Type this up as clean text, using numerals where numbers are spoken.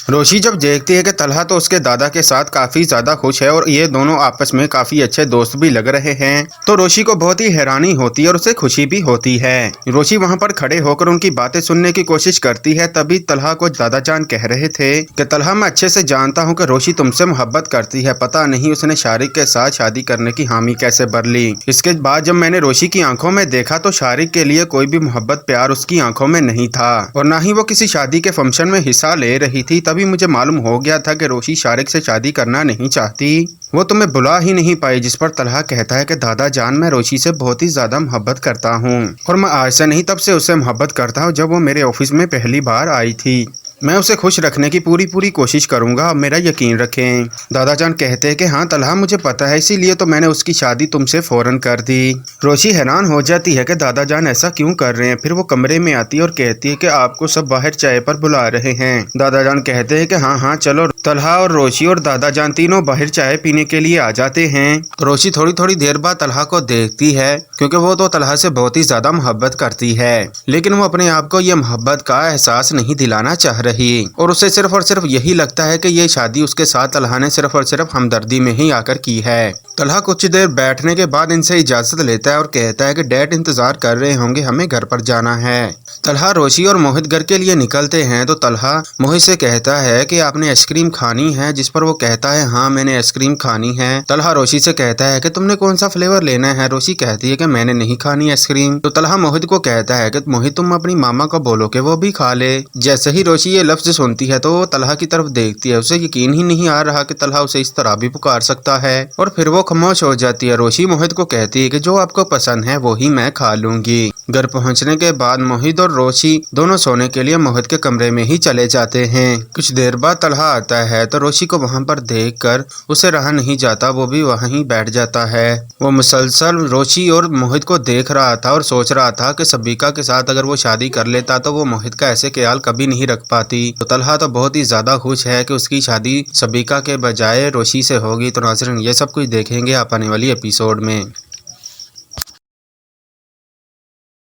रोशी जब देखती है कि तलहा तो उसके दादा के साथ काफी ज्यादा खुश है और ये दोनों आपस में काफी अच्छे दोस्त भी लग रहे हैं, तो रोशी को बहुत ही हैरानी होती है और उसे खुशी भी होती है। रोशी वहाँ पर खड़े होकर उनकी बातें सुनने की कोशिश करती है। तभी तलहा को दादा जान कह रहे थे कि तलहा, मैं अच्छे से जानता हूँ कि रोशी तुमसे मोहब्बत करती है, पता नहीं उसने शारिक के साथ शादी करने की हामी कैसे भर ली। इसके बाद जब मैंने रोशी की आंखों में देखा तो शारिक के लिए कोई भी मोहब्बत प्यार उसकी आंखों में नहीं था और न ही वो किसी शादी के फंक्शन में हिस्सा ले रही थी। तभी मुझे मालूम हो गया था कि रोशी शारिक से शादी करना नहीं चाहती, वो तुम्हें बुला ही नहीं पाई। जिस पर तलहा कहता है कि दादा जान, मैं रोशी से बहुत ही ज्यादा मोहब्बत करता हूँ और मैं आज से नहीं तब से उससे मोहब्बत करता हूँ जब वो मेरे ऑफिस में पहली बार आई थी। मैं उसे खुश रखने की पूरी कोशिश करूंगा, अब मेरा यकीन रखें। दादा जान कहते हैं कि हाँ तलहा, मुझे पता है, इसीलिए तो मैंने उसकी शादी तुमसे फौरन कर दी। रोशी हैरान हो जाती है कि दादा जान ऐसा क्यों कर रहे हैं। फिर वो कमरे में आती है और कहती है कि आपको सब बाहर चाय पर बुला रहे हैं। दादा जान कहते हैं कि हाँ हाँ चलो। तलहा और रोशी और दादा जान तीनों बाहर चाय पीने के लिए आ जाते हैं। रोशी थोड़ी देर बाद तलहा को देखती है क्योंकि वो तो तलहा से बहुत ही ज्यादा मोहब्बत करती है, लेकिन वो अपने आप को ये मोहब्बत का एहसास नहीं दिलाना चाह रही और उसे सिर्फ और सिर्फ यही लगता है कि ये शादी उसके साथ तलहा ने सिर्फ और सिर्फ हमदर्दी में ही आकर की है। तलहा कुछ देर बैठने के बाद इनसे इजाजत लेता है और कहता है कि डैड इंतजार कर रहे होंगे, हमें घर पर जाना है। तलहा, रोशी और मोहित घर के लिए निकलते हैं तो तलहा मोहित से कहता है कि आपने आइसक्रीम खानी है, जिस पर वो कहता है हाँ मैंने आइसक्रीम खानी है। तलहा रोशी से कहता है कि तुमने कौन सा फ्लेवर लेना है। रोशी कहती है कि मैंने नहीं खानी आइसक्रीम। तो तलहा मोहित को कहता है कि मोहित तुम अपनी मामा को बोलो कि वो भी खा ले। जैसे ही रोशी ये लफ्ज सुनती है तो वो तलहा की तरफ देखती है, उसे यकीन ही नहीं आ रहा कि तलहा उसे इस तरह भी पुकार सकता है और फिर वो खामोश हो जाती है। रोशी मोहित को कहती है कि जो आपको पसंद है वो ही मैं खा लूंगी। घर पहुंचने के बाद मोहित और रोशी दोनों सोने के लिए मोहित के कमरे में ही चले जाते हैं। कुछ देर बाद तलहा आता है तो रोशी को वहां पर देखकर उसे रहा नहीं जाता, वो भी वहीं बैठ जाता है। वो मुसलसल रोशी और मोहित को देख रहा था और सोच रहा था कि सबीका के साथ अगर वो शादी कर लेता तो वो मोहित का ऐसे ख्याल कभी नहीं रख पाती। तो तलहा तो बहुत ही ज्यादा खुश है कि उसकी शादी सबीका के बजाय रोशी से होगी। तो नाज़रीन, ये सब कुछ देखेंगे आप आने वाली एपिसोड में।